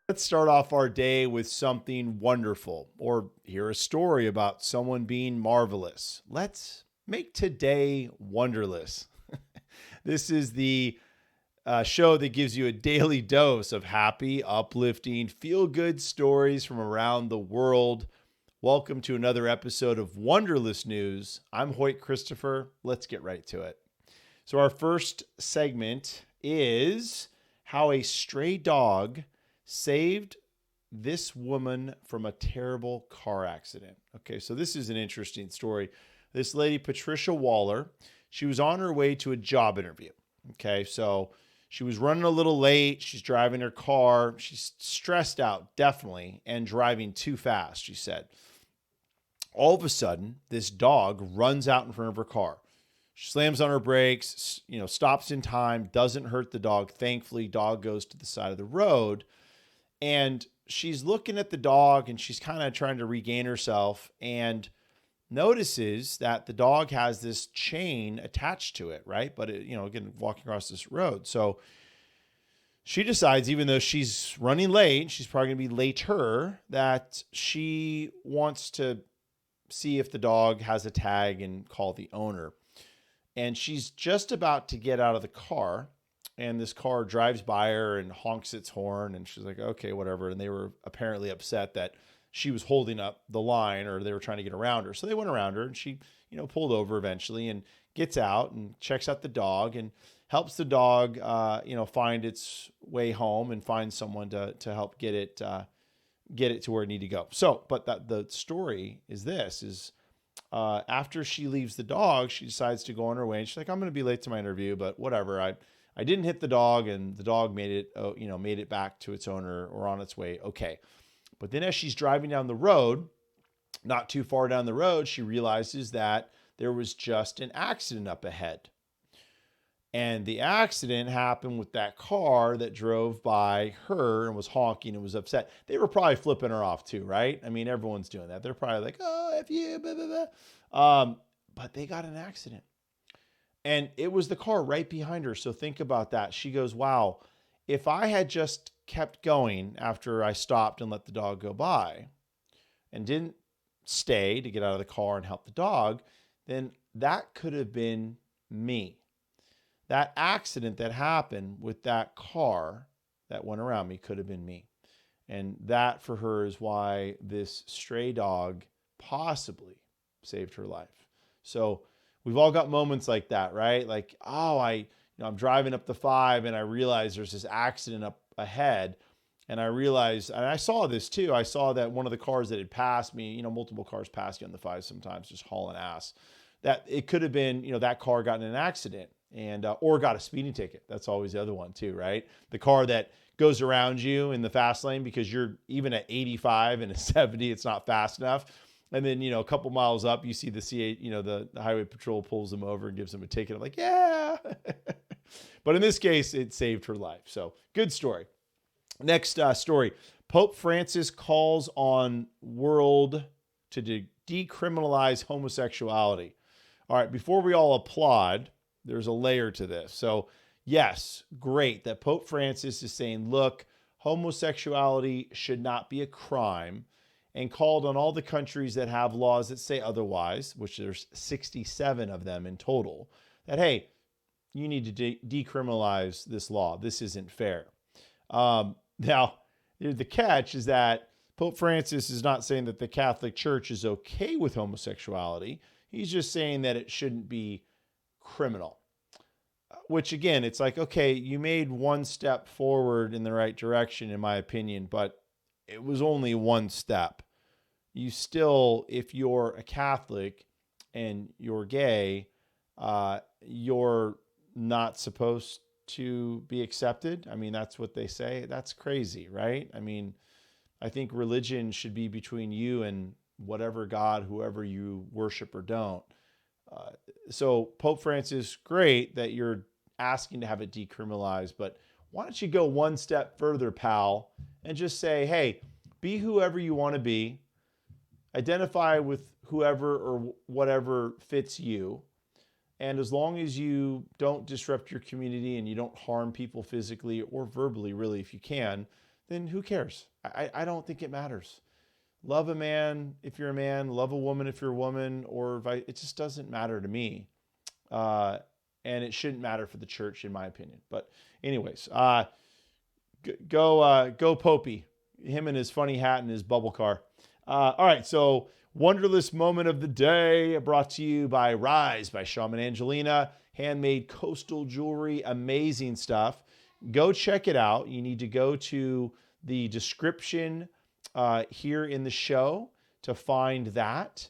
Let's start off our day with something wonderful or hear a story about someone being marvelous. Let's make today wonderless. This is the show that gives you a daily dose of happy, uplifting, feel good stories from around the world. Welcome to another episode of Wonderless News. I'm Hoyt Christopher. Let's get right to it. So, our first segment is how a stray dog saved this woman from a terrible car accident. Okay, so this is an interesting story. This lady, Patricia Waller, she was on her way to a job interview. Okay, so she was running a little late. She's driving her car. She's stressed out, definitely, and driving too fast, she said. All of a sudden, this dog runs out in front of her car. She slams on her brakes, stops in time, doesn't hurt the dog. Thankfully, dog goes to the side of the road. And she's looking at the dog and she's kind of trying to regain herself and notices that the dog has this chain attached to it, right? But again, walking across this road. So she decides, even though she's running late, she's probably going to be later, that she wants to see if the dog has a tag and call the owner. And she's just about to get out of the car. And this car drives by her and honks its horn. And she's like, okay, whatever. And they were apparently upset that she was holding up the line or they were trying to get around her. So they went around her and she, pulled over eventually and gets out and checks out the dog and helps the dog, find its way home and find someone to help get it to where it needed to go. So, but the story is after she leaves the dog, she decides to go on her way. And she's like, I'm going to be late to my interview, but whatever. I didn't hit the dog and the dog made it back to its owner or on its way. Okay. But then as she's driving down the road, not too far down the road, she realizes that there was just an accident up ahead. And the accident happened with that car that drove by her and was honking and was upset. They were probably flipping her off too, right? I mean, everyone's doing that. They're probably like, oh, F you, blah, blah, blah. But they got an accident. And it was the car right behind her. So think about that. She goes, wow, if I had just kept going after I stopped and let the dog go by and didn't stay to get out of the car and help the dog, then that could have been me. That accident that happened with that car that went around me could have been me. And that for her is why this stray dog possibly saved her life. So we've all got moments like that, right? Like, oh, I'm driving up the 5 and I realize there's this accident up ahead. And I realized, and I saw this too. I saw that one of the cars that had passed me, multiple cars pass you on the 5 sometimes, just hauling ass. That it could have been, that car got in an accident and or got a speeding ticket. That's always the other one too, right? The car that goes around you in the fast lane because you're even at 85 and a 70, it's not fast enough. And then, a couple miles up, you see the C8, the highway patrol pulls them over and gives them a ticket. I'm like, yeah. But in this case, it saved her life. So good story. Next story. Pope Francis calls on world to decriminalize homosexuality. All right, before we all applaud, there's a layer to this. So yes, great that Pope Francis is saying, look, homosexuality should not be a crime, and called on all the countries that have laws that say otherwise, which there's 67 of them in total, that, hey, you need to decriminalize this law. This isn't fair. Now, the catch is that Pope Francis is not saying that the Catholic Church is okay with homosexuality. He's just saying that it shouldn't be criminal. Which, again, it's like, okay, you made one step forward in the right direction, in my opinion, but it was only one step. You still, if you're a Catholic and you're gay, you're not supposed to be accepted. I mean, that's what they say. That's crazy, right? I mean, I think religion should be between you and whatever God, whoever you worship or don't. So Pope Francis, great that you're asking to have it decriminalized, but why don't you go one step further, pal, and just say, hey, be whoever you want to be. Identify with whoever or whatever fits you. And as long as you don't disrupt your community and you don't harm people physically or verbally, really, if you can, then who cares? I don't think it matters. Love a man if you're a man, love a woman if you're a woman, or it just doesn't matter to me. And it shouldn't matter for the church, in my opinion. But anyways, go Popey, him and his funny hat and his bubble car. All right, so Wonderlous moment of the day brought to you by Rise by Shaman Angelina. Handmade coastal jewelry, amazing stuff. Go check it out. You need to go to the description here in the show to find that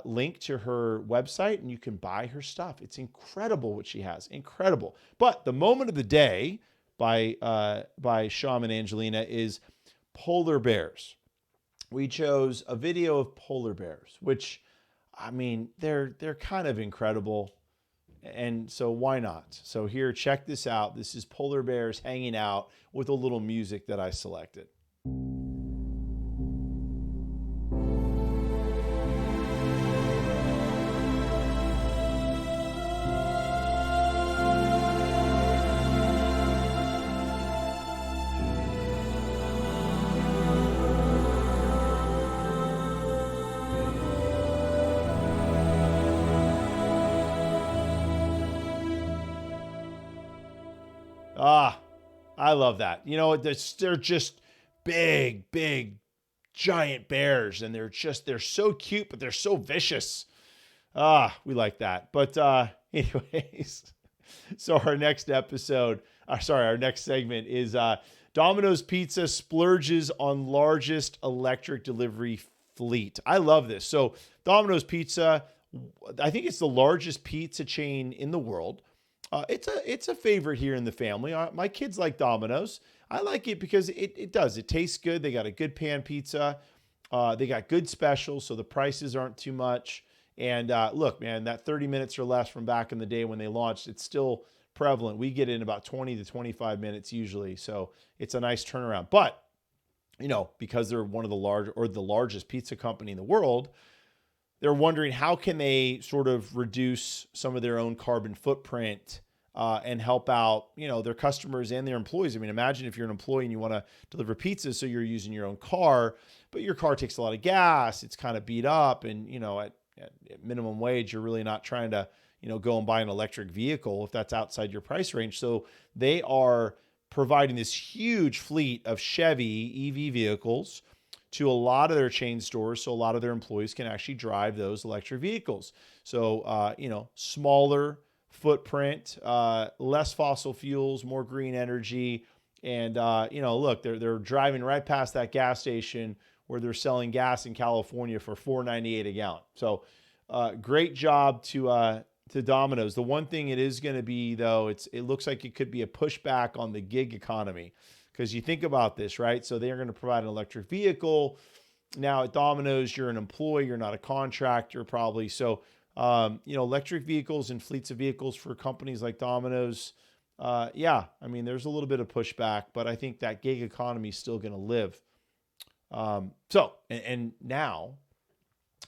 link to her website, and you can buy her stuff. It's incredible what she has. Incredible. But the moment of the day by Shaman Angelina is polar bears. We chose a video of polar bears, which, I mean, they're kind of incredible. And so why not? So here, check this out. This is polar bears hanging out with a little music that I selected. I love that. You know, they're just big, giant bears, and they're so cute, but they're so vicious. We like that. But anyways, so our next segment is Domino's Pizza splurges on largest electric delivery fleet. I love this. So Domino's Pizza, I think it's the largest pizza chain in the world. It's a favorite here in the family. My kids like Domino's. I like it because it tastes good. They got a good pan pizza. They got good specials, so the prices aren't too much. And look, man, that 30 minutes or less from back in the day when they launched, it's still prevalent. We get it in about 20 to 25 minutes usually, so it's a nice turnaround. But, you know, because they're one of the largest pizza company in the world, they're wondering how can they sort of reduce some of their own carbon footprint and help out, you know, their customers and their employees. I mean, imagine if you're an employee and you want to deliver pizza, so you're using your own car, but your car takes a lot of gas. It's kind of beat up, and you know, at minimum wage, you're really not trying to, you know, go and buy an electric vehicle if that's outside your price range. So they are providing this huge fleet of Chevy EV vehicles to a lot of their chain stores, so a lot of their employees can actually drive those electric vehicles. So, you know, smaller footprint, less fossil fuels, more green energy. And, you know, look, they're driving right past that gas station where they're selling gas in California for $4.98 a gallon. So great job to Domino's. The one thing it is going to be, though, it looks like it could be a pushback on the gig economy. Because you think about this, right? So they're going to provide an electric vehicle. Now at Domino's, you're an employee, you're not a contractor probably. So, you know, electric vehicles and fleets of vehicles for companies like Domino's, yeah, I mean, there's a little bit of pushback, but I think that gig economy is still going to live. And now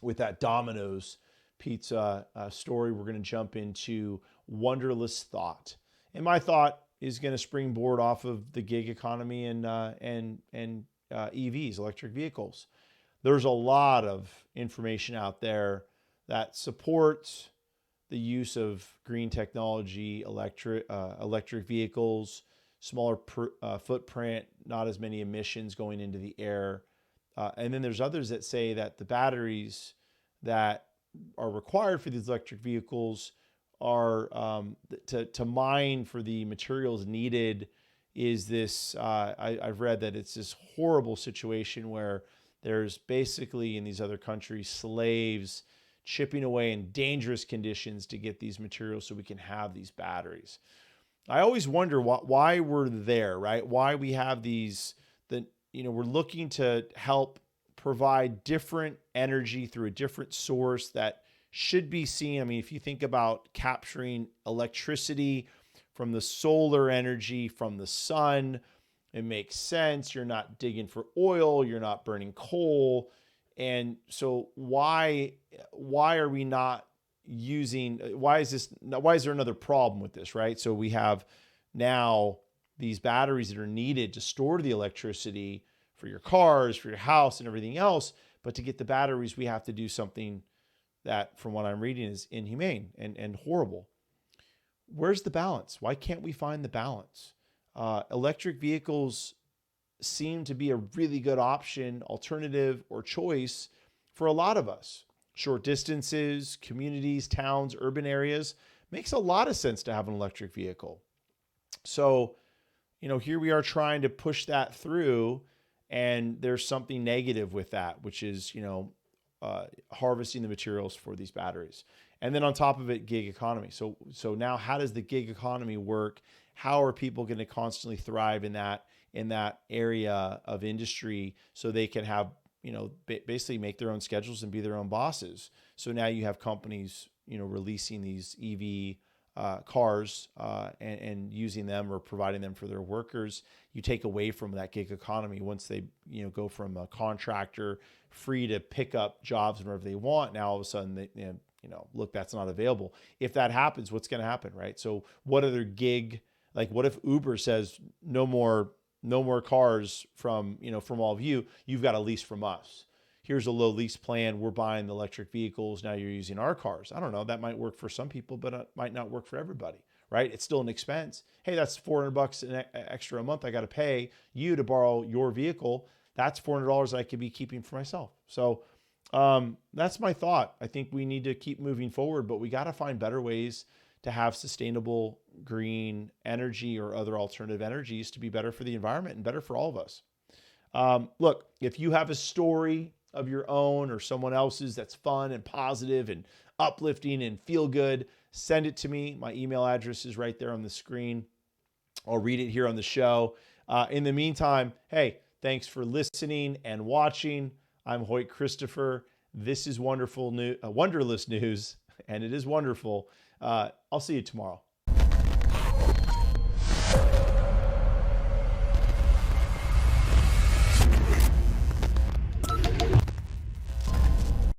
with that Domino's pizza story, we're going to jump into Wonderlous thought. And my thought is going to springboard off of the gig economy and EVs, electric vehicles. There's a lot of information out there that supports the use of green technology, electric vehicles, smaller footprint, not as many emissions going into the air. And then there's others that say that the batteries that are required for these electric vehicles are to mine for the materials needed is this, I've read that it's this horrible situation where there's basically in these other countries slaves chipping away in dangerous conditions to get these materials so we can have these batteries. I always wonder why we're there, right? Why we have these, we're looking to help provide different energy through a different source that should be seen. I mean, if you think about capturing electricity from the solar energy from the sun, it makes sense. You're not digging for oil, you're not burning coal. And so why are we not using, why is there another problem with this, right? So we have now these batteries that are needed to store the electricity for your cars, for your house, and everything else. But to get the batteries, we have to do something that, from what I'm reading, is inhumane and horrible. Where's the balance? Why can't we find the balance? Electric vehicles seem to be a really good option, alternative, or choice for a lot of us. Short distances, communities, towns, urban areas, makes a lot of sense to have an electric vehicle. So, here we are trying to push that through, and there's something negative with that, which is, harvesting the materials for these batteries. And then on top of it, gig economy. So now how does the gig economy work? How are people going to constantly thrive in that area of industry so they can have, basically make their own schedules and be their own bosses? So now you have companies, releasing these EV cars and using them or providing them for their workers. You take away from that gig economy once they go from a contractor free to pick up jobs whenever they want. Now all of a sudden they, look, that's not available. If that happens, what's going to happen, right? So what other gig, like what if Uber says no more cars from all of you, you've got a lease from us. Here's a low lease plan. We're buying the electric vehicles. Now you're using our cars. I don't know. That might work for some people, but it might not work for everybody, right? It's still an expense. Hey, that's $400 an extra a month I got to pay you to borrow your vehicle. That's $400 I could be keeping for myself. So that's my thought. I think we need to keep moving forward, but we got to find better ways to have sustainable green energy or other alternative energies to be better for the environment and better for all of us. Look, if you have a story of your own or someone else's that's fun and positive and uplifting and feel good, send it to me. My email address is right there on the screen. I'll read it here on the show. In the meantime, hey, thanks for listening and watching. I'm Hoyt Christopher. This is Wonderless News, and it is wonderful. I'll see you tomorrow.